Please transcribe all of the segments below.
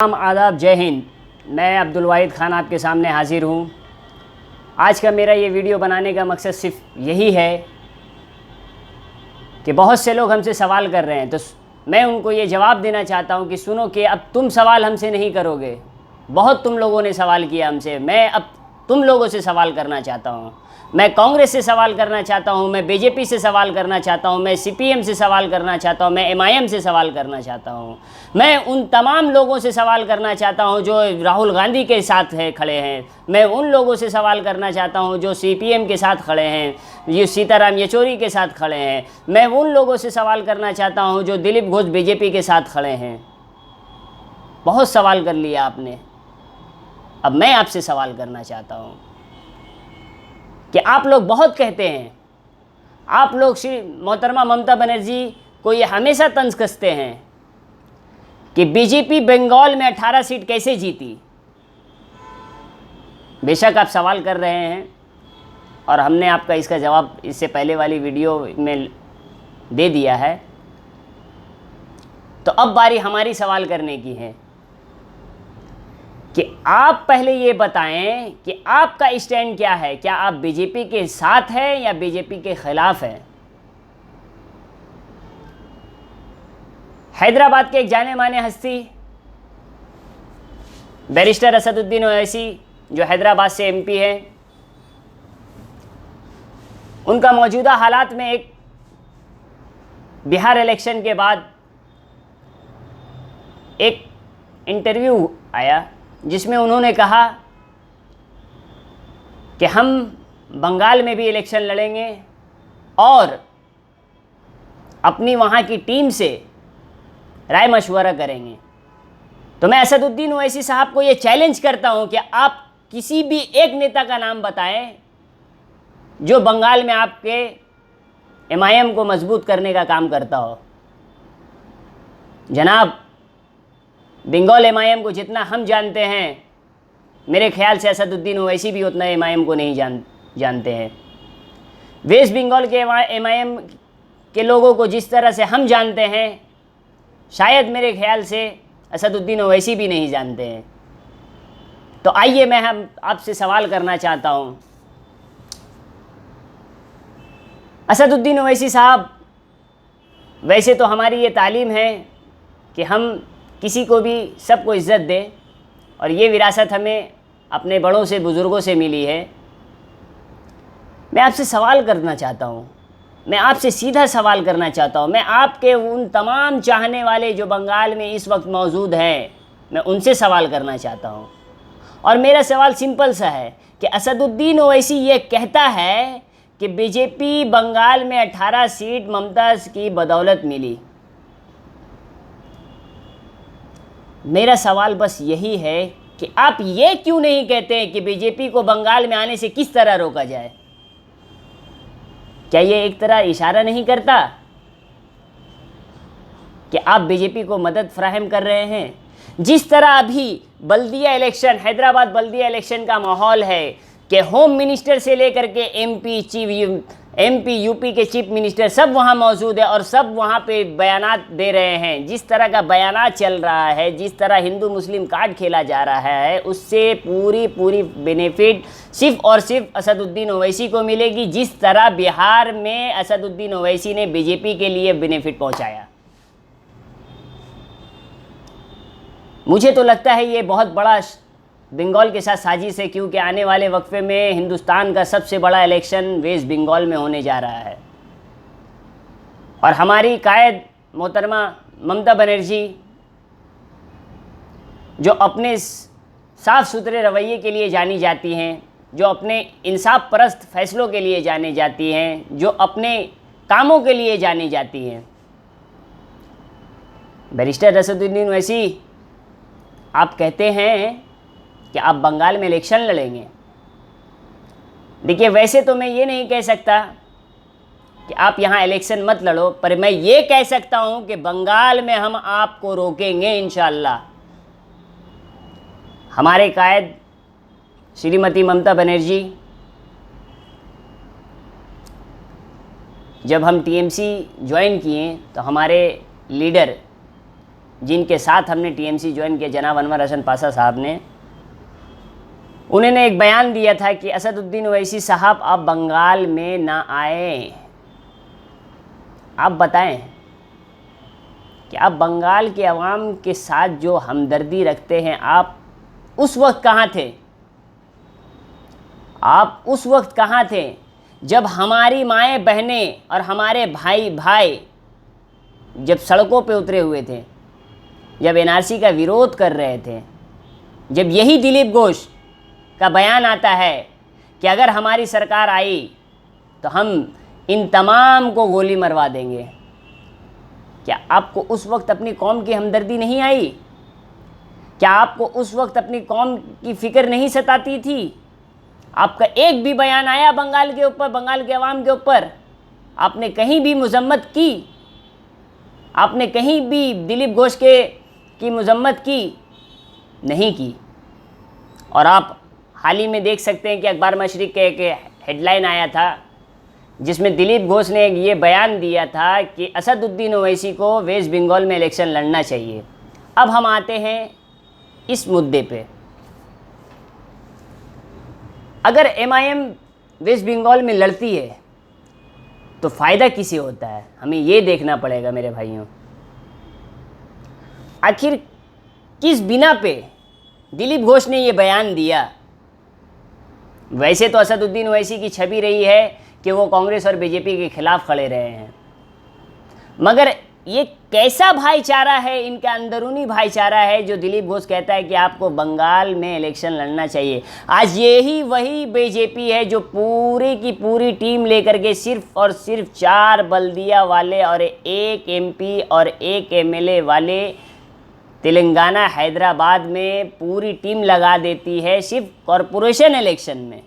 आदाब, जय हिंद। मैं अब्दुल वाहिद खान आपके सामने हाजिर हूँ। आज का मेरा ये वीडियो बनाने का मकसद सिर्फ यही है कि बहुत से लोग हमसे सवाल कर रहे हैं, तो मैं उनको ये जवाब देना चाहता हूँ कि सुनो कि अब तुम सवाल हमसे नहीं करोगे। बहुत तुम लोगों ने सवाल किया हमसे, मैं अब तुम लोगों से सवाल करना चाहता हूँ। मैं कांग्रेस से सवाल करना चाहता हूँ, मैं बीजेपी से सवाल करना चाहता हूँ, मैं सीपीएम से सवाल करना चाहता हूँ, मैं एमआईएम से सवाल करना चाहता हूँ। मैं उन तमाम लोगों से सवाल करना चाहता हूँ जो राहुल गांधी के साथ खड़े हैं। मैं उन लोगों से सवाल करना चाहता हूँ जो सीपीएम के साथ खड़े हैं, ये सीताराम येचुरी के साथ खड़े हैं। मैं उन लोगों से सवाल करना चाहता हूँ जो दिलीप घोष बीजेपी के साथ खड़े हैं। बहुत सवाल कर लिया आपने, अब मैं आपसे सवाल करना चाहता हूँ कि आप लोग बहुत कहते हैं, आप लोग श्री मोहतरमा ममता बनर्जी को ये हमेशा तंज कसते हैं कि बीजेपी बंगाल में 18 सीट कैसे जीती। बेशक आप सवाल कर रहे हैं और हमने आपका इसका जवाब इससे पहले वाली वीडियो में दे दिया है, तो अब बारी हमारी सवाल करने की है कि आप पहले ये बताएं कि आपका स्टैंड क्या है। क्या आप बीजेपी के साथ हैं या बीजेपी के खिलाफ हैं? हैदराबाद के एक जाने माने हस्ती बैरिस्टर असदुद्दीन ओवैसी, जो हैदराबाद से एमपी है, उनका मौजूदा हालात में एक बिहार इलेक्शन के बाद एक इंटरव्यू आया जिसमें उन्होंने कहा कि हम बंगाल में भी इलेक्शन लड़ेंगे और अपनी वहाँ की टीम से राय मशवरा करेंगे। तो मैं असदुद्दीन ओवैसी साहब को ये चैलेंज करता हूँ कि आप किसी भी एक नेता का नाम बताएं जो बंगाल में आपके एमआईएम को मजबूत करने का काम करता हो। जनाब, बंगाल एमआईएम को जितना हम जानते हैं, मेरे ख्याल से असदुद्दीन ओवैसी भी उतना एमआईएम को नहीं जानते हैं। वेस्ट बंगाल के एमआईएम के लोगों को जिस तरह से हम जानते हैं, शायद मेरे ख्याल से असदुद्दीन ओवैसी भी नहीं जानते हैं। तो आइए मैं हम आपसे सवाल करना चाहता हूँ, असदुद्दीन ओवैसी साहब, वैसे तो हमारी ये तालीम है कि हम किसी को भी सबको इज़्ज़त दें और ये विरासत हमें अपने बड़ों से, बुज़ुर्गों से मिली है। मैं आपसे सवाल करना चाहता हूँ, मैं आपसे सीधा सवाल करना चाहता हूँ। मैं आपके उन तमाम चाहने वाले जो बंगाल में इस वक्त मौजूद हैं, मैं उनसे सवाल करना चाहता हूँ। और मेरा सवाल सिंपल सा है कि असदुद्दीन ओवैसी ये कहता है कि बीजेपी बंगाल में 18 सीट ममता की बदौलत मिली। मेरा सवाल बस यही है कि आप ये क्यों नहीं कहते हैं कि बीजेपी को बंगाल में आने से किस तरह रोका जाए? क्या ये एक तरह इशारा नहीं करता कि आप बीजेपी को मदद फराहम कर रहे हैं? जिस तरह अभी बल्दिया इलेक्शन, हैदराबाद बल्दिया इलेक्शन का माहौल है कि होम मिनिस्टर से लेकर के एमपी यूपी के चीफ मिनिस्टर सब वहाँ मौजूद है और सब वहाँ पे बयानात दे रहे हैं। जिस तरह का बयानात चल रहा है, जिस तरह हिंदू मुस्लिम कार्ड खेला जा रहा है, उससे पूरी बेनिफिट सिर्फ और सिर्फ असदुद्दीन ओवैसी को मिलेगी, जिस तरह बिहार में असदुद्दीन ओवैसी ने बीजेपी के लिए बेनिफिट पहुँचाया। मुझे तो लगता है ये बहुत बड़ा बंगाल के साथ साजिश है, क्योंकि आने वाले वक्फे में हिंदुस्तान का सबसे बड़ा इलेक्शन वेस्ट बंगाल में होने जा रहा है और हमारी कायद मोहतरमा ममता बनर्जी, जो अपने साफ़ सुथरे रवैये के लिए जानी जाती हैं, जो अपने इंसाफ परस्त फैसलों के लिए जानी जाती हैं, जो अपने कामों के लिए जानी जाती हैं। बैरिस्टर असदुद्दीन ओवैसी, आप कहते हैं कि आप बंगाल में इलेक्शन लड़ेंगे। देखिए, वैसे तो मैं ये नहीं कह सकता कि आप यहाँ इलेक्शन मत लड़ो, पर मैं ये कह सकता हूँ कि बंगाल में हम आपको रोकेंगे इंशाअल्लाह। हमारे कायद श्रीमती ममता बनर्जी, जब हम टीएमसी ज्वाइन किए तो हमारे लीडर जिनके साथ हमने टीएमसी ज्वाइन किया, जनाब अनवर हसन पाशा साहब ने, उन्होंने एक बयान दिया था कि असदुद्दीन ओवैसी साहब आप बंगाल में ना आए। आप बताएं कि आप बंगाल के अवाम के साथ जो हमदर्दी रखते हैं, आप उस वक्त कहाँ थे? आप उस वक्त कहाँ थे जब हमारी माएँ बहनें और हमारे भाई जब सड़कों पे उतरे हुए थे, जब एनआरसी का विरोध कर रहे थे, जब यही दिलीप घोष का बयान आता है कि अगर हमारी सरकार आई तो हम इन तमाम को गोली मरवा देंगे? क्या आपको उस वक्त अपनी कौम की हमदर्दी नहीं आई? क्या आपको उस वक्त अपनी कौम की फ़िक्र नहीं सताती थी? आपका एक भी बयान आया बंगाल के ऊपर, बंगाल के अवाम के ऊपर? आपने कहीं भी मजम्मत की? आपने कहीं भी दिलीप घोष की मजम्मत की? नहीं की। और आप हाल ही में देख सकते हैं कि अखबार मशरिक के एक हेडलाइन आया था जिसमें दिलीप घोष ने ये बयान दिया था कि असदुद्दीन ओवैसी को वेस्ट बंगाल में इलेक्शन लड़ना चाहिए। अब हम आते हैं इस मुद्दे पे। अगर एमआईएम वेस्ट बंगाल में लड़ती है तो फ़ायदा किसे होता है? हमें ये देखना पड़ेगा मेरे भाइयों। आखिर किस बिना पे दिलीप घोष ने ये बयान दिया? वैसे तो असदुद्दीन ओवैसी की छवि रही है कि वो कांग्रेस और बीजेपी के खिलाफ खड़े रहे हैं, मगर ये कैसा भाईचारा है, इनका अंदरूनी भाईचारा है जो दिलीप घोष कहता है कि आपको बंगाल में इलेक्शन लड़ना चाहिए। आज यही वही बीजेपी है जो पूरी की पूरी टीम लेकर के सिर्फ और सिर्फ 4 बल्दिया वाले और 1 एमपी और 1 एमएलए वाले तेलंगाना हैदराबाद में पूरी टीम लगा देती है सिर्फ कॉरपोरेशन इलेक्शन में।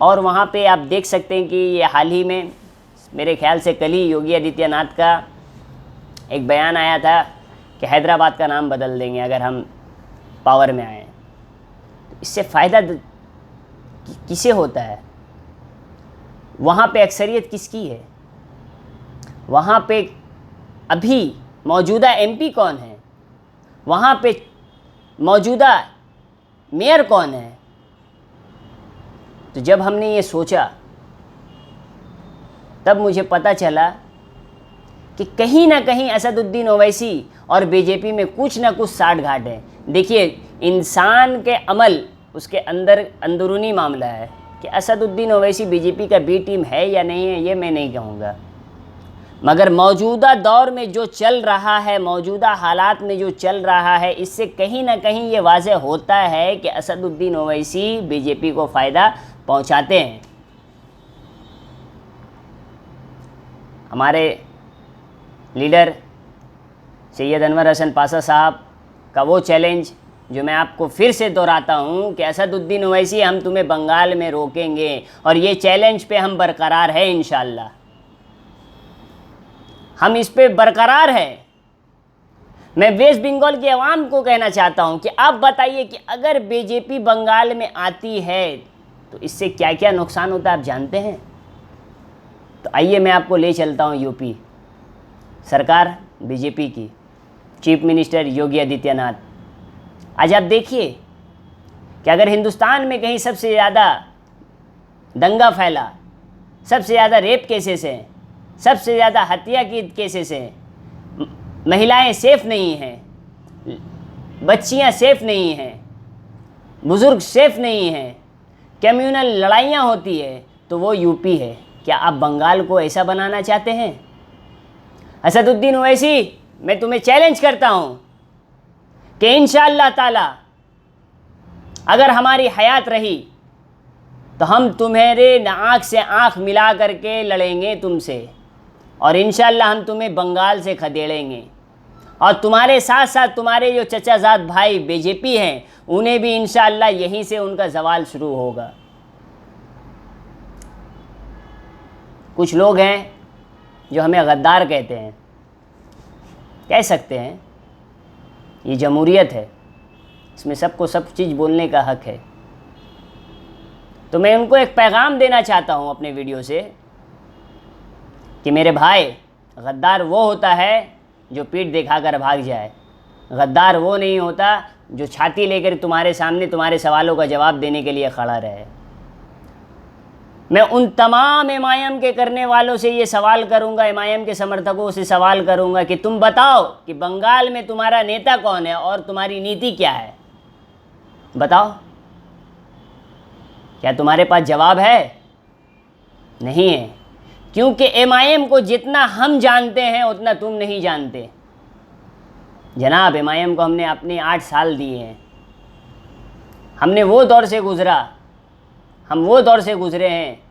और वहाँ पे आप देख सकते हैं कि ये हाल ही में मेरे ख्याल से कल ही योगी आदित्यनाथ का एक बयान आया था कि हैदराबाद का नाम बदल देंगे अगर हम पावर में आए। तो इससे फ़ायदा किसे होता है? वहाँ पे अक्सरियत किसकी है? वहाँ पे अभी मौजूदा एमपी कौन है? वहाँ पे मौजूदा मेयर कौन है? तो जब हमने ये सोचा तब मुझे पता चला कि कहीं ना कहीं असदुद्दीन ओवैसी और बीजेपी में कुछ ना कुछ साठ घाट है। देखिए, इंसान के अमल उसके अंदर अंदरूनी मामला है कि असदुद्दीन ओवैसी बीजेपी का बी टीम है या नहीं है, ये मैं नहीं कहूँगा, मगर मौजूदा दौर में जो चल रहा है, मौजूदा हालात में जो चल रहा है, इससे कहीं ना कहीं ये वाज़ेह होता है कि असदुद्दीन ओवैसी बीजेपी को फ़ायदा पहुंचाते हैं। हमारे लीडर सैयद अनवर हसन पाशा साहब का वो चैलेंज जो मैं आपको फिर से दोहराता हूँ कि असदुद्दीन ओवैसी हम तुम्हें बंगाल में रोकेंगे, और ये चैलेंज पे हम बरकरार हैं। इंशाअल्लाह हम इस पे बरकरार हैं। मैं वेस्ट बंगाल के अवाम को कहना चाहता हूँ कि आप बताइए कि अगर बीजेपी बंगाल में आती है तो इससे क्या क्या नुकसान होता है आप जानते हैं? तो आइए मैं आपको ले चलता हूँ यूपी सरकार बीजेपी की, चीफ मिनिस्टर योगी आदित्यनाथ। आज आप देखिए कि अगर हिंदुस्तान में कहीं सबसे ज़्यादा दंगा फैला, सबसे ज़्यादा रेप केसेस हैं, सबसे ज़्यादा हत्या की केसेस हैं, महिलाएं सेफ़ नहीं हैं, बच्चियां सेफ़ नहीं हैं, बुज़ुर्ग सेफ़ नहीं हैं, कम्युनल लड़ाइयाँ होती है, तो वो यूपी है। क्या आप बंगाल को ऐसा बनाना चाहते हैं? असदुद्दीन ओवैसी, मैं तुम्हें चैलेंज करता हूँ कि इंशाअल्लाह ताला अगर हमारी हयात रही तो हम तुम्हारे आँख से आँख मिला करके लड़ेंगे तुमसे, और इंशाअल्लाह हम तुम्हें बंगाल से खदेड़ेंगे। और तुम्हारे साथ साथ तुम्हारे जो चचाजाद भाई बीजेपी हैं, उन्हें भी इंशाअल्लाह यहीं से उनका ज़वाल शुरू होगा। कुछ लोग हैं जो हमें गद्दार कहते हैं, कह सकते हैं, ये जमहूरियत है, इसमें सबको सब चीज़ बोलने का हक है। तो मैं उनको एक पैगाम देना चाहता हूँ अपने वीडियो से कि मेरे भाई, गद्दार वो होता है जो पीठ दिखाकर भाग जाए, गद्दार वो नहीं होता जो छाती लेकर तुम्हारे सामने तुम्हारे सवालों का जवाब देने के लिए खड़ा रहे। मैं उन तमाम एमआईएम के करने वालों से ये सवाल करूंगा, एमआईएम के समर्थकों से सवाल करूंगा कि तुम बताओ कि बंगाल में तुम्हारा नेता कौन है और तुम्हारी नीति क्या है। बताओ, क्या तुम्हारे पास जवाब है? नहीं है, क्योंकि एमआईएम को जितना हम जानते हैं उतना तुम नहीं जानते। जनाब, एमआईएम को हमने अपने 8 साल दिए हैं। हमने वो दौर से गुज़रा, हम वो दौर से गुज़रे हैं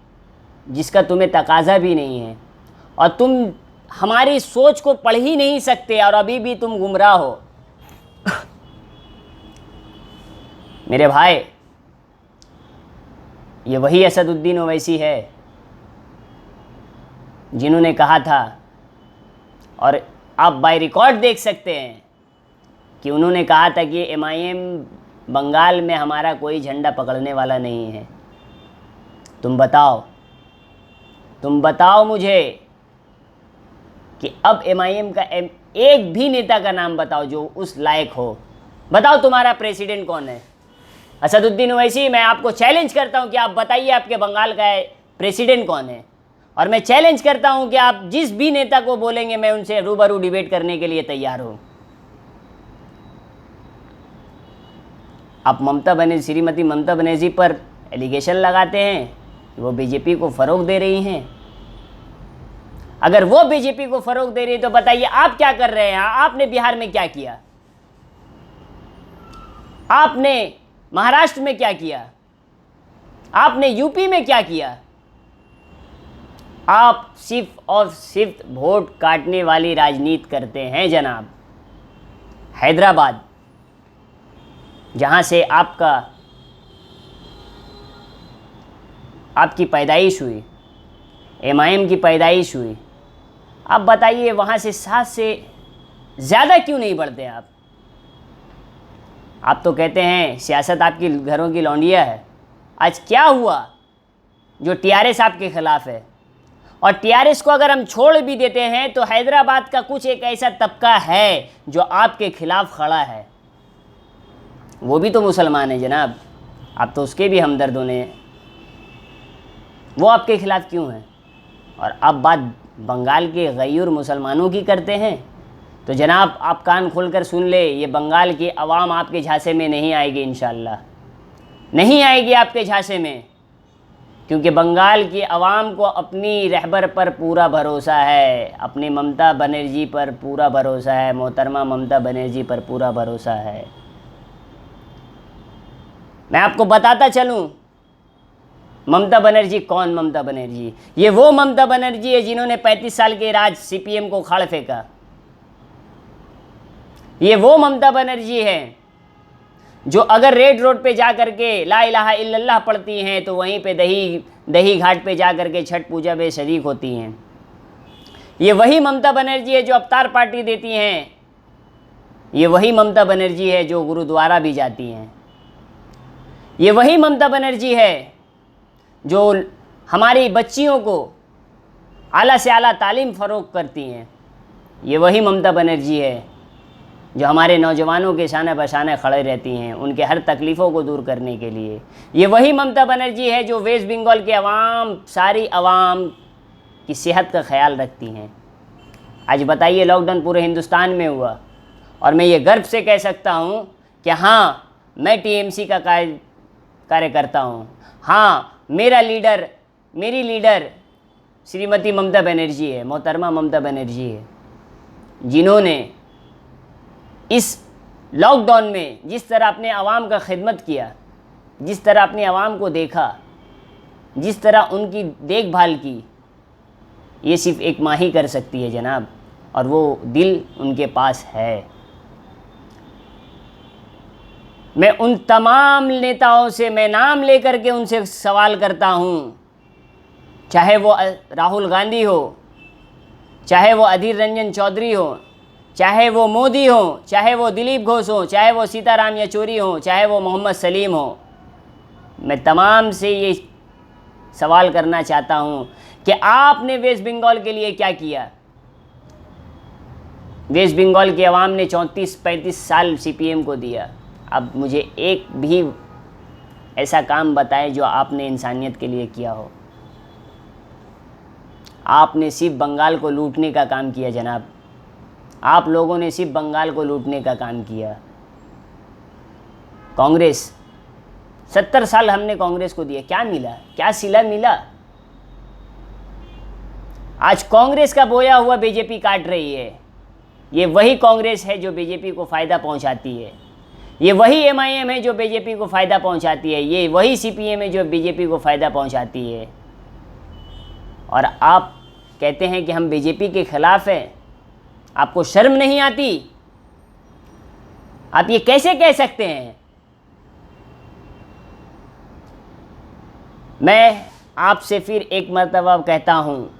जिसका तुम्हें तकाज़ा भी नहीं है, और तुम हमारी सोच को पढ़ ही नहीं सकते और अभी भी तुम गुमराह हो। मेरे भाई, ये वही असदुद्दीन ओवैसी है जिन्होंने कहा था, और आप बाय रिकॉर्ड देख सकते हैं कि उन्होंने कहा था कि एमआईएम बंगाल में हमारा कोई झंडा पकड़ने वाला नहीं है। तुम बताओ मुझे कि अब एमआईएम का एक भी नेता का नाम बताओ जो उस लायक हो। बताओ तुम्हारा प्रेसिडेंट कौन है? असदुद्दीन ओवैसी, मैं आपको चैलेंज करता हूं कि आप बताइए आपके बंगाल का प्रेसिडेंट कौन है। और मैं चैलेंज करता हूं कि आप जिस भी नेता को बोलेंगे मैं उनसे रूबरू डिबेट करने के लिए तैयार हूं। आप श्रीमती ममता बनर्जी पर एलिगेशन लगाते हैं कि वो बीजेपी को फ़रोग दे रही हैं। अगर वो बीजेपी को फ़रोग दे रही है तो बताइए आप क्या कर रहे हैं? आपने बिहार में क्या किया? आपने महाराष्ट्र में क्या किया? आपने यूपी में क्या किया? आप सिर्फ और सिर्फ वोट काटने वाली राजनीति करते हैं जनाब। हैदराबाद, जहाँ से आपकी पैदाइश हुई, एमआईएम की पैदाइश हुई, आप बताइए वहाँ से 7 से ज़्यादा क्यों नहीं बढ़ते आप? आप तो कहते हैं सियासत आपकी घरों की लौंडिया है। आज क्या हुआ जो टीआरएस आपके खिलाफ है? और टीआरएस को अगर हम छोड़ भी देते हैं तो हैदराबाद का कुछ एक ऐसा तबका है जो आपके खिलाफ खड़ा है। वो भी तो मुसलमान है जनाब, आप तो उसके भी हमदर्द होने। वो आपके खिलाफ क्यों है? और अब बात बंगाल के गैर मुसलमानों की करते हैं तो जनाब आप कान खोलकर सुन ले, ये बंगाल की आवाम आपके झांसे में नहीं आएगी, इंशाअल्लाह नहीं आएगी आपके झांसे में, क्योंकि बंगाल की आवाम को अपनी रहबर पर पूरा भरोसा है, अपनी ममता बनर्जी पर पूरा भरोसा है, मोहतरमा ममता बनर्जी पर पूरा भरोसा है। मैं आपको बताता चलूं ममता बनर्जी कौन? ममता बनर्जी, ये वो ममता बनर्जी है जिन्होंने 35 साल के राज सीपीएम को उखाड़ फेंका। ये वो ममता बनर्जी है जो अगर रेड रोड पे जा करके ला इलाहा इल्लल्लाह पढ़ती हैं तो वहीं पे दही घाट पे जा करके छठ पूजा में शरीक होती हैं। ये वही ममता बनर्जी है जो अवतार पार्टी देती हैं। ये वही ममता बनर्जी है जो गुरुद्वारा भी जाती हैं। ये वही ममता बनर्जी है जो हमारी बच्चियों को आला से आला तालीम फ़रोग़ करती हैं। ये वही ममता बनर्जी है जो हमारे नौजवानों के शाने बशाने खड़े रहती हैं उनके हर तकलीफ़ों को दूर करने के लिए। ये वही ममता बनर्जी है जो वेस्ट बंगाल के सारी आवाम की सेहत का ख्याल रखती हैं। आज बताइए, लॉकडाउन पूरे हिंदुस्तान में हुआ और मैं ये गर्व से कह सकता हूँ कि हाँ, मैं टीएमसी का कार्यकर्ता हूँ। हाँ, मेरी लीडर श्रीमती ममता बनर्जी है, मोहतरमा ममता बनर्जी है, जिन्होंने इस लॉकडाउन में जिस तरह अपने आवाम का खिदमत किया, जिस तरह अपने आवाम को देखा, जिस तरह उनकी देखभाल की, ये सिर्फ एक माँ ही कर सकती है जनाब, और वो दिल उनके पास है। मैं उन तमाम नेताओं से मैं नाम लेकर के उनसे सवाल करता हूँ, चाहे वो राहुल गांधी हो, चाहे वो अधीर रंजन चौधरी हो, चाहे वो मोदी हो, चाहे वो दिलीप घोष हो, चाहे वो सीताराम येचुरी हो, चाहे वो मोहम्मद सलीम हो। मैं तमाम से ये सवाल करना चाहता हूँ कि आपने वेस्ट बंगाल के लिए क्या किया? वेस्ट बंगाल की आवाम ने 34-35 साल सीपीएम को दिया। अब मुझे एक भी ऐसा काम बताएं जो आपने इंसानियत के लिए किया हो। आपने सिर्फ बंगाल को लूटने का काम किया जनाब। आप लोगों ने सिर्फ बंगाल को लूटने का काम किया। कांग्रेस 70 साल हमने कांग्रेस को दिया, क्या मिला? क्या सिला मिला? आज कांग्रेस का बोया हुआ बीजेपी काट रही है। ये वही कांग्रेस है जो बीजेपी को फ़ायदा पहुंचाती है। ये वही एमआईएम है जो बीजेपी को फ़ायदा पहुंचाती है। ये वही सीपीएम है जो बीजेपी को फ़ायदा पहुंचाती है। और आप कहते हैं कि हम बीजेपी के ख़िलाफ़ हैं। आपको शर्म नहीं आती? आप ये कैसे कह सकते हैं? मैं आपसे फिर एक मर्तबा कहता हूँ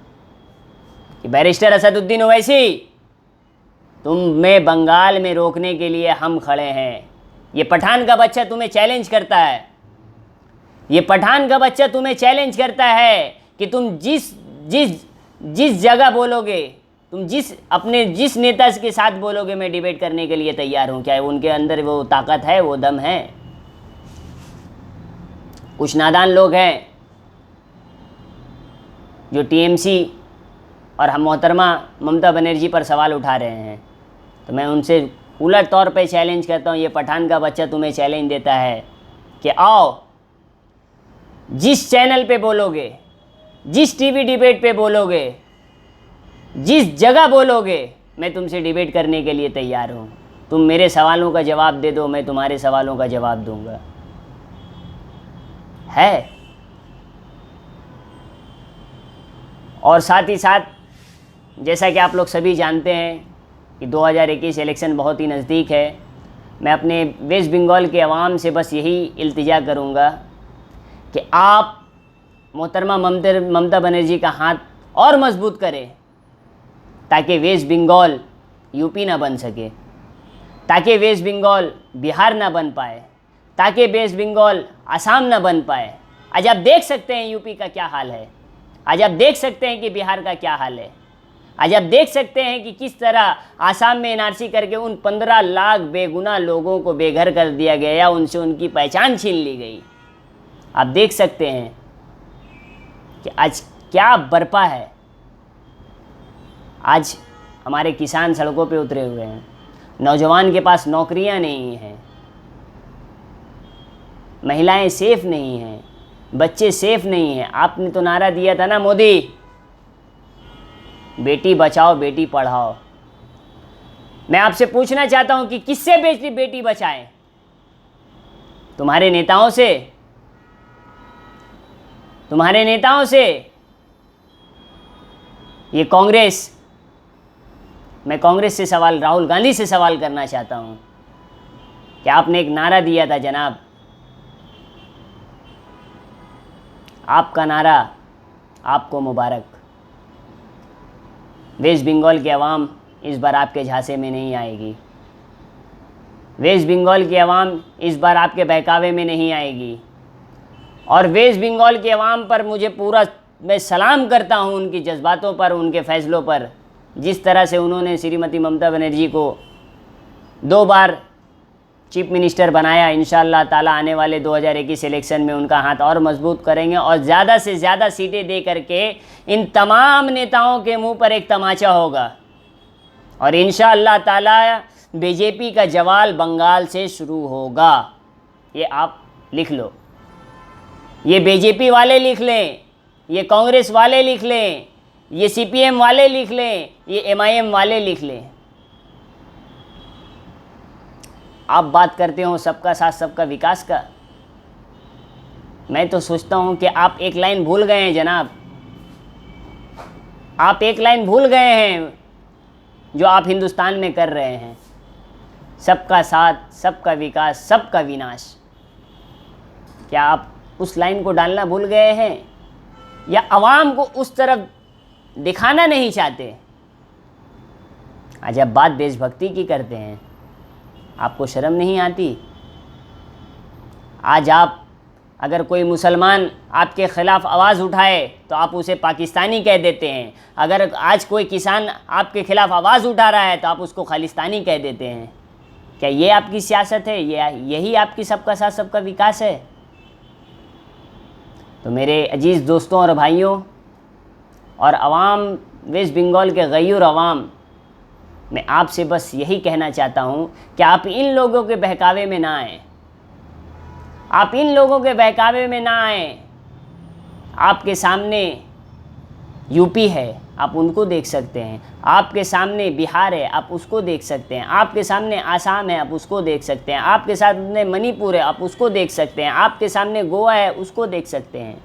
कि बैरिस्टर असदुद्दीन ओवैसी, तुम्हें बंगाल में रोकने के लिए हम खड़े हैं। ये पठान का बच्चा तुम्हें चैलेंज करता है। ये पठान का बच्चा तुम्हें चैलेंज करता है कि तुम जिस जगह बोलोगे, तुम जिस नेता के साथ बोलोगे, मैं डिबेट करने के लिए तैयार हूँ। क्या उनके अंदर वो ताकत है, वो दम है? कुछ नादान लोग हैं जो टीएमसी और हम मोहतरमा ममता बनर्जी पर सवाल उठा रहे हैं, तो मैं उनसे खुला तौर पे चैलेंज करता हूँ। ये पठान का बच्चा तुम्हें चैलेंज देता है कि आओ, जिस चैनल पे बोलोगे, जिस टीवी डिबेट पे बोलोगे, जिस जगह बोलोगे, मैं तुमसे डिबेट करने के लिए तैयार हूँ। तुम मेरे सवालों का जवाब दे दो, मैं तुम्हारे सवालों का जवाब दूंगा। है। और साथ ही साथ जैसा कि आप लोग सभी जानते हैं कि 2021 इलेक्शन बहुत ही नज़दीक है। मैं अपने वेस्ट बंगाल के अवाम से बस यही इल्तिजा करूँगा कि आप मोहतरमा ममता बनर्जी का हाथ और मजबूत करें, ताकि वेस्ट बंगाल यूपी ना बन सके, ताकि वेस्ट बंगाल बिहार ना बन पाए, ताकि वेस्ट बंगाल असम ना बन पाए। आज आप देख सकते हैं यूपी का क्या हाल है। आज आप देख सकते हैं कि बिहार का क्या हाल है। आज आप देख सकते हैं कि किस तरह आसाम में एनआरसी करके उन 15 लाख बेगुनाह लोगों को बेघर कर दिया गया, उनसे उनकी पहचान छीन ली गई। आप देख सकते हैं कि आज क्या बर्पा है। आज हमारे किसान सड़कों पे उतरे हुए हैं, नौजवान के पास नौकरियां नहीं हैं, महिलाएं सेफ नहीं हैं, बच्चे सेफ नहीं हैं। आपने तो नारा दिया था ना मोदी, बेटी बचाओ बेटी पढ़ाओ। मैं आपसे पूछना चाहता हूं कि किससे बेटी बचाएं? तुम्हारे नेताओं से? तुम्हारे नेताओं से? ये कांग्रेस, मैं कांग्रेस से सवाल, राहुल गांधी से सवाल करना चाहता हूं कि आपने एक नारा दिया था जनाब, आपका नारा आपको मुबारक। वेस्ट बंगाल की आवाम इस बार आपके झांसे में नहीं आएगी। वेस्ट बंगाल की आवाम इस बार आपके बहकावे में नहीं आएगी। और वेस्ट बंगाल की आवाम पर मुझे पूरा, मैं सलाम करता हूं उनकी जज्बातों पर, उनके फ़ैसलों पर। जिस तरह से उन्होंने श्रीमती ममता बनर्जी को 2 बार चीफ मिनिस्टर बनाया, इंशाअल्लाह ताला आने वाले 2021 इलेक्शन में उनका हाथ और मजबूत करेंगे और ज़्यादा से ज़्यादा सीटें दे करके इन तमाम नेताओं के मुंह पर एक तमाचा होगा। और इंशाअल्लाह ताला बीजेपी का जवाल बंगाल से शुरू होगा। ये आप लिख लो, ये बीजेपी वाले लिख लें, ये कांग्रेस वाले लिख लें, ये सीपीएम वाले लिख लें, ये एमआईएम वाले लिख लें। आप बात करते हो सबका साथ सबका विकास का, मैं तो सोचता हूं कि आप एक लाइन भूल गए हैं जनाब। आप एक लाइन भूल गए हैं जो आप हिंदुस्तान में कर रहे हैं, सबका साथ सबका विकास सबका विनाश। क्या आप उस लाइन को डालना भूल गए हैं या आवाम को उस तरफ दिखाना नहीं चाहते? आज आप बात देशभक्ति की करते हैं, आपको शर्म नहीं आती? आज आप अगर कोई मुसलमान आपके ख़िलाफ़ आवाज़ उठाए तो आप उसे पाकिस्तानी कह देते हैं। अगर आज कोई किसान आपके ख़िलाफ़ आवाज़ उठा रहा है तो आप उसको खालिस्तानी कह देते हैं। क्या ये आपकी सियासत है? यही आपकी सबका साथ सबका विकास है? तो मेरे अजीज़ दोस्तों और भाइयों और अवाम, वेस्ट बंगाल के गयूर अवाम, मैं आपसे बस यही कहना चाहता हूँ कि आप इन लोगों के बहकावे में ना आएँ। आप इन लोगों के बहकावे में ना आएँ। आपके सामने यूपी है, आप उनको देख सकते हैं। आपके सामने बिहार है, आप उसको देख सकते हैं। आपके सामने आसाम है, आप उसको देख सकते हैं। आपके सामने मणिपुर है, आप उसको देख सकते हैं। आपके सामने गोवा है, उसको देख सकते हैं।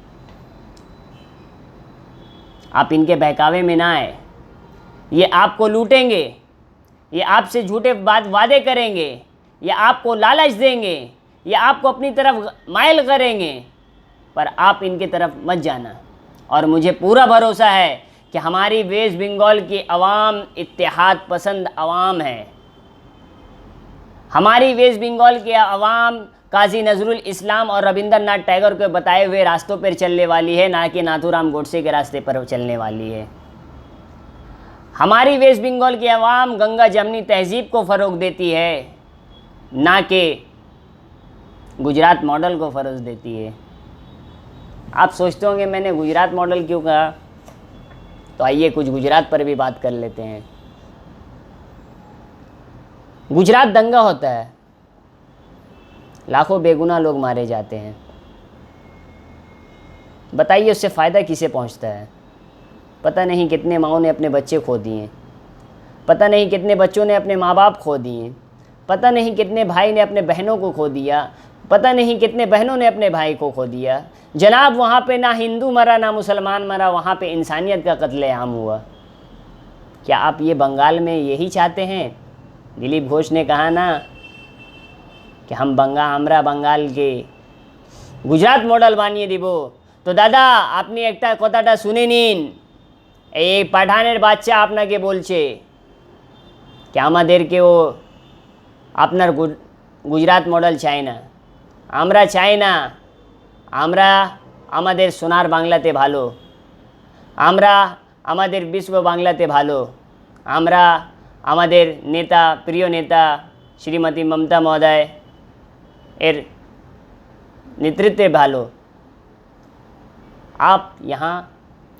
आप इनके बहकावे में ना आए। ये आपको लूटेंगे, ये आपसे झूठे वादे करेंगे, ये आपको लालच देंगे, ये आपको अपनी तरफ माइल करेंगे, पर आप इनके तरफ मत जाना। और मुझे पूरा भरोसा है कि हमारी वेस्ट बंगाल की अवाम इत्तेहाद पसंद अवाम है। हमारी वेस्ट बंगाल की अवाम काजी नजरुल इस्लाम और रविंद्रनाथ टैगोर के बताए हुए रास्तों पर चलने वाली है, ना कि नाथूराम गोडसे के रास्ते पर चलने वाली है। हमारी वेस्ट बंगाल की अवाम गंगा जमनी तहजीब को फ़रोग देती है, ना कि गुजरात मॉडल को फ़रोग देती है। आप सोचते होंगे मैंने गुजरात मॉडल क्यों कहा, तो आइए कुछ गुजरात पर भी बात कर लेते हैं। गुजरात दंगा होता है, लाखों बेगुनाह लोग मारे जाते हैं। बताइए उससे फ़ायदा किसे पहुंचता है? पता नहीं कितने माँओं ने अपने बच्चे खो दिए, पता नहीं कितने बच्चों ने अपने माँ बाप खो दिए, पता नहीं कितने भाई ने अपने बहनों को खो दिया, पता नहीं कितने बहनों ने अपने भाई को खो दिया। जनाब वहाँ पे ना हिंदू मरा ना मुसलमान मरा, वहाँ पे इंसानियत का कत्लेआम हुआ। क्या आप ये बंगाल में यही चाहते हैं? दिलीप घोष ने कहा ना कि हमरा बंगाल के गुजरात मॉडल बानिए दिबो। तो दादा आपनी एकटा कथाटा शुने निन, এই পাঠানের বাচ্চা আপনাকে বলছে कि আমাদেরকেও আপনার গুজরাট মডেল চাই না, আমরা চাই না, আমরা আমাদের সোনার বাংলাতে ভালো, আমরা আমাদের বিশ্ব বাংলাতে ভালো, আমরা আমাদের নেতা, প্রিয় নেতা শ্রীমতী মমতা মহোদয় এর नेतृत्व ভালো। आप यहाँ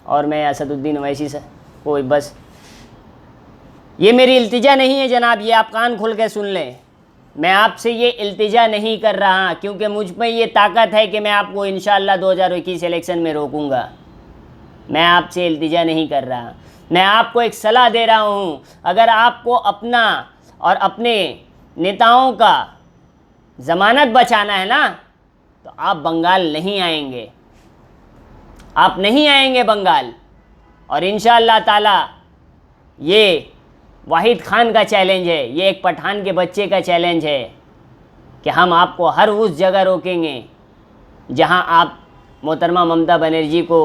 और मैं असदुद्दीन ओवैसी से कोई बस, ये मेरी इल्तिजा नहीं है जनाब, ये आप कान खोल के सुन लें। मैं आपसे ये इल्तिजा नहीं कर रहा, क्योंकि मुझ में ये ताकत है कि मैं आपको इंशाअल्लाह 2021 इलेक्शन में रोकूंगा। मैं आपसे इल्तिजा नहीं कर रहा, मैं आपको एक सलाह दे रहा हूँ। अगर आपको अपना और अपने नेताओं का ज़मानत बचाना है ना, तो आप बंगाल नहीं आएंगे, आप नहीं आएंगे बंगाल। और इंशाअल्लाह ताला ये वाहिद खान का चैलेंज है, ये एक पठान के बच्चे का चैलेंज है कि हम आपको हर उस जगह रोकेंगे जहां आप मोहतरमा ममता बनर्जी को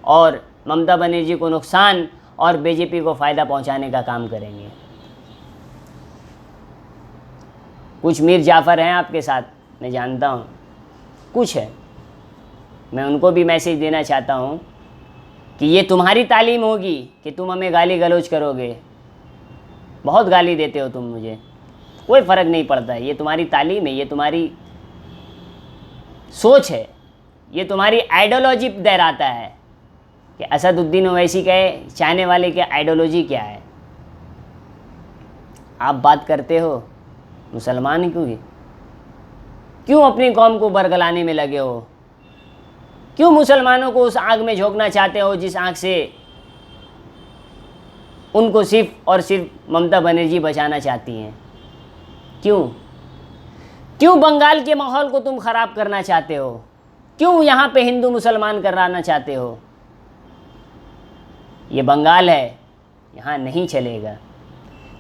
और ममता बनर्जी को नुकसान और बीजेपी को फ़ायदा पहुंचाने का काम करेंगे। कुछ मीर जाफ़र हैं आपके साथ, मैं जानता हूं, कुछ है। मैं उनको भी मैसेज देना चाहता हूं कि ये तुम्हारी तालीम होगी कि तुम हमें गाली गलौज करोगे। बहुत गाली देते हो तुम मुझे, कोई फ़र्क नहीं पड़ता, ये तुम्हारी तालीम है, ये तुम्हारी सोच है, ये तुम्हारी आइडियोलॉजी दोहराता है कि असदुद्दीन ओवैसी के चाहने वाले की आइडियोलॉजी क्या है। आप बात करते हो मुसलमान की, क्यों अपनी कौम को बरगलाने में लगे हो? क्यों मुसलमानों को उस आग में झोंकना चाहते हो जिस आग से उनको सिर्फ और सिर्फ ममता बनर्जी बचाना चाहती हैं? क्यों बंगाल के माहौल को तुम ख़राब करना चाहते हो? क्यों यहाँ पे हिंदू मुसलमान कराना चाहते हो? ये बंगाल है, यहाँ नहीं चलेगा,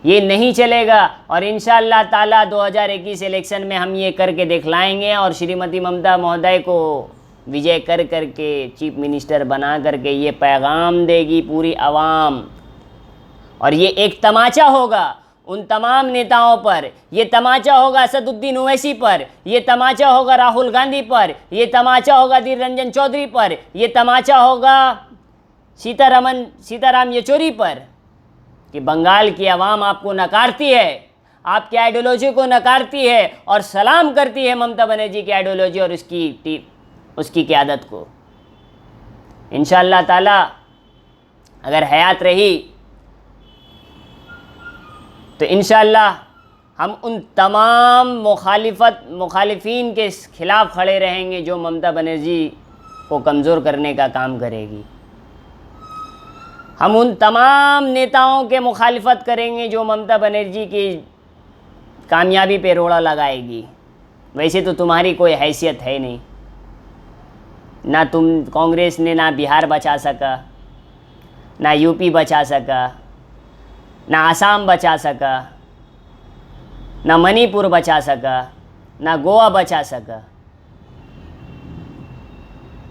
ये नहीं चलेगा। और इंशाअल्लाह ताला 2021 इलेक्शन में हम ये करके दिखलाएंगे और श्रीमती ममता महोदय को विजय कर करके चीफ मिनिस्टर बना करके ये पैगाम देगी पूरी आवाम। और ये एक तमाचा होगा उन तमाम नेताओं पर, ये तमाचा होगा असदुद्दीन ओवैसी पर, ये तमाचा होगा राहुल गांधी पर, ये तमाचा होगा अधीर रंजन चौधरी पर, ये तमाचा होगा सीताराम येचुरी पर, कि बंगाल की आवाम आपको नकारती है, आपकी आइडियोलॉजी को नकारती है और सलाम करती है ममता बनर्जी की आइडियोलॉजी और उसकी क़यादत को। इंशाअल्लाह ताला अगर हयात रही तो इंशाअल्लाह हम उन तमाम मुखालिफिन के ख़िलाफ़ खड़े रहेंगे जो ममता बनर्जी को कमज़ोर करने का काम करेगी। हम उन तमाम नेताओं के मुखालिफत करेंगे जो ममता बनर्जी की कामयाबी पे रोड़ा लगाएगी। वैसे तो तुम्हारी कोई हैसियत है नहीं, ना तुम कांग्रेस ने ना बिहार बचा सका, ना यूपी बचा सका, ना आसाम बचा सका, ना मणिपुर बचा सका, ना गोवा बचा सका,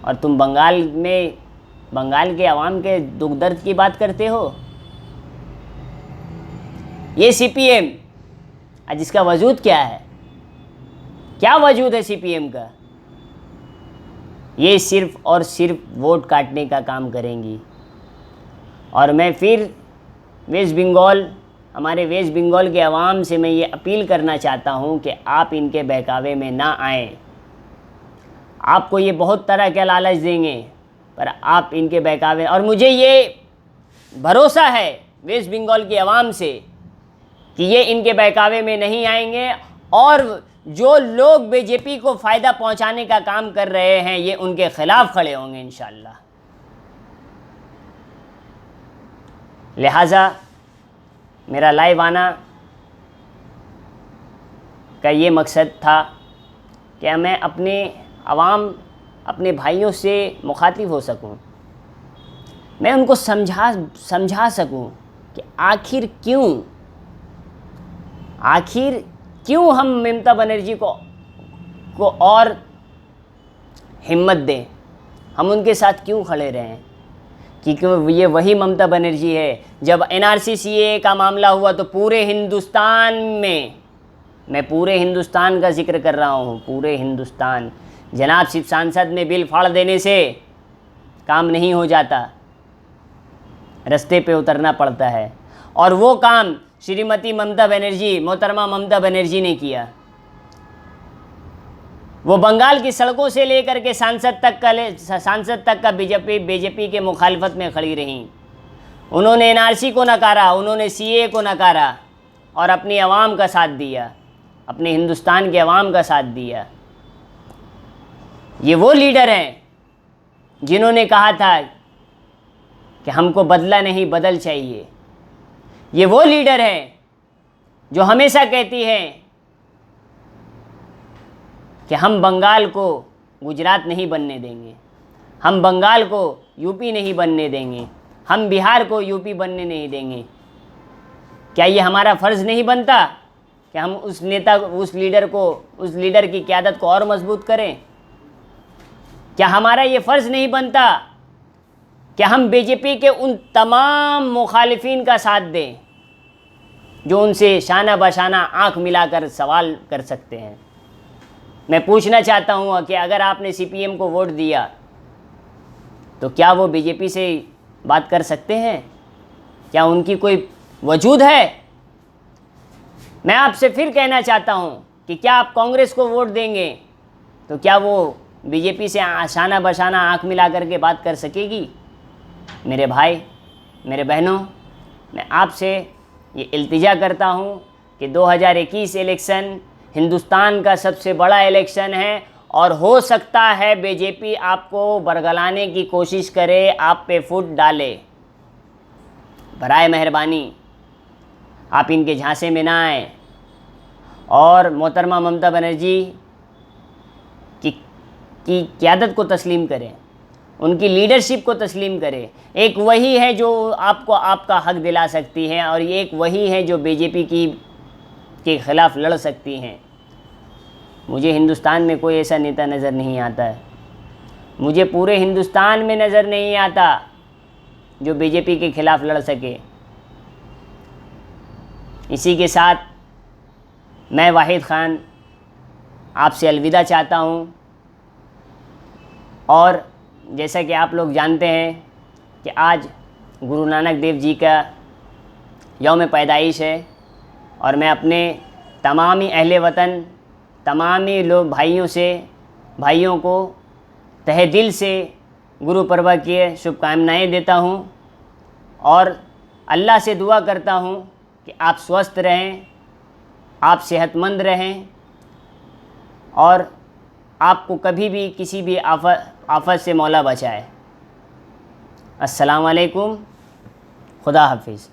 और तुम बंगाल के अवाम के दुख दर्द की बात करते हो। ये सीपीएम आज इसका वजूद क्या है? क्या वजूद है सीपीएम का? ये सिर्फ और सिर्फ वोट काटने का काम करेंगी। और मैं फिर हमारे वेस्ट बंगाल के अवाम से मैं ये अपील करना चाहता हूँ कि आप इनके बहकावे में ना आएँ। आपको ये बहुत तरह के लालच देंगे, पर आप इनके बहकावे, और मुझे ये भरोसा है वेस्ट बंगाल के अवाम से कि ये इनके बहकावे में नहीं आएंगे, और जो लोग बीजेपी को फ़ायदा पहुंचाने का काम कर रहे हैं ये उनके ख़िलाफ़ खड़े होंगे इंशाअल्लाह। लिहाजा मेरा लाइव आना का ये मकसद था कि मैं अपने भाइयों से मुखातिब हो सकूं, मैं उनको समझा सकूं कि आखिर क्यों हम ममता बनर्जी को और हिम्मत दें, हम उनके साथ क्यों खड़े रहें, क्योंकि ये वही ममता बनर्जी है। जब एनआरसी सीएए का मामला हुआ तो पूरे हिंदुस्तान में, मैं पूरे हिंदुस्तान का जिक्र कर रहा हूँ, पूरे हिंदुस्तान, जनाब सिर्फ सांसद में बिल फाड़ देने से काम नहीं हो जाता, रास्ते पे उतरना पड़ता है। और वो काम श्रीमती ममता बनर्जी, मोहतरमा ममता बनर्जी ने किया। वो बंगाल की सड़कों से लेकर के सांसद तक का बीजेपी के मुखालफत में खड़ी रहीं। उन्होंने एनआरसी को नकारा, उन्होंने सीएए को नकारा और अपनी आवाम का साथ दिया, अपने हिंदुस्तान के आवाम का साथ दिया। ये वो लीडर हैं जिन्होंने कहा था कि हमको बदला नहीं बदल चाहिए। ये वो लीडर हैं जो हमेशा कहती हैं कि हम बंगाल को गुजरात नहीं बनने देंगे, हम बंगाल को यूपी नहीं बनने देंगे, हम बिहार को यूपी बनने नहीं देंगे। क्या ये हमारा फ़र्ज़ नहीं बनता कि हम उस लीडर की क़यादत को और मजबूत करें? क्या हमारा ये फ़र्ज़ नहीं बनता कि हम बीजेपी के उन तमाम मुखालिफिन का साथ दें जो उनसे शाना बशाना आँख मिलाकर सवाल कर सकते हैं? मैं पूछना चाहता हूँ कि अगर आपने सीपीएम को वोट दिया तो क्या वो बीजेपी से बात कर सकते हैं? क्या उनकी कोई वजूद है? मैं आपसे फिर कहना चाहता हूँ कि क्या आप कांग्रेस को वोट देंगे तो क्या वो बीजेपी से शाना बशाना आँख मिला करके बात कर सकेगी? मेरे भाई, मेरे बहनों, मैं आपसे ये इल्तिजा करता हूँ कि 2021 इलेक्शन हिंदुस्तान का सबसे बड़ा इलेक्शन है और हो सकता है बीजेपी आपको बरगलाने की कोशिश करे, आप पे फुट डाले। बराए मेहरबानी आप इनके झांसे में ना आए और मोहतरमा ममता बनर्जी की क़यादत को तस्लीम करें, उनकी लीडरशिप को तस्लीम करें। एक वही है जो आपको आपका हक दिला सकती है और एक वही है जो बीजेपी के ख़िलाफ़ लड़ सकती हैं। मुझे हिंदुस्तान में कोई ऐसा नेता नज़र नहीं आता है, मुझे पूरे हिंदुस्तान में नज़र नहीं आता जो बीजेपी के ख़िलाफ़ लड़ सके। इसी के साथ मैं वाहिद ख़ान आपसे अलविदा चाहता हूँ। और जैसा कि आप लोग जानते हैं कि आज गुरु नानक देव जी का यौम पैदाइश है, और मैं अपने तमामी अहले वतन, तमामी लोग भाइयों को तहे दिल से गुरु पर्व की शुभकामनाएँ देता हूँ और अल्लाह से दुआ करता हूँ कि आप स्वस्थ रहें, आप सेहतमंद रहें और आपको कभी भी किसी भी आफत से मौला बचाए। अस्सलाम वालेकुम, खुदा हाफिज़।